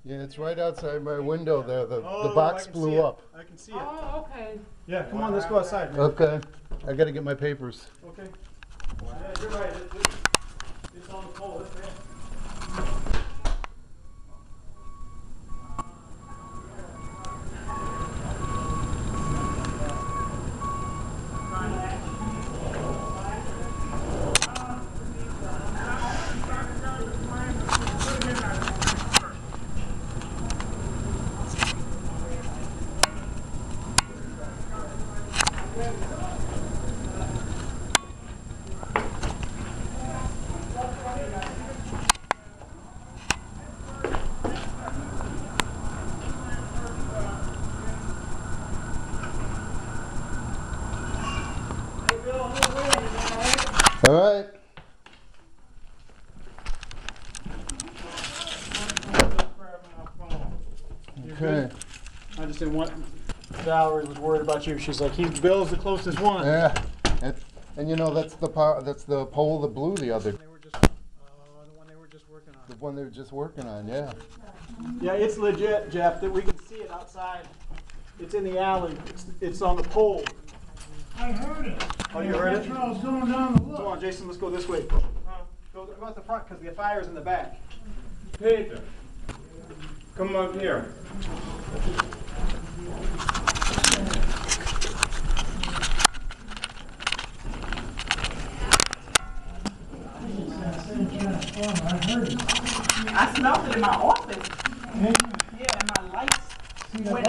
Yeah, it's right outside my window there. The Oh, box I can blew see it. up. I can see it. Oh, okay. Yeah, come on, let's go outside, man. Okay. I gotta get my papers. Okay. Yeah, you're right. It's on the pole. It's there. All right. Okay. I just didn't want. Valerie was worried about you. She's like, Bill's the closest one. Yeah. And you know that's the pole that blew the other. They were just, the one they were just working on. The one they were just working on. Yeah. Yeah, it's legit, Jeff. That we can see it outside. It's in the alley. It's on the pole. I heard it. Oh, you heard it? That's why I was going down to look. Come on, Jason. Let's go this way. Go at the front because the fire's in the back. Peter, come up here. I heard it. I smelled it in my office. Hey, Yeah, and my lights went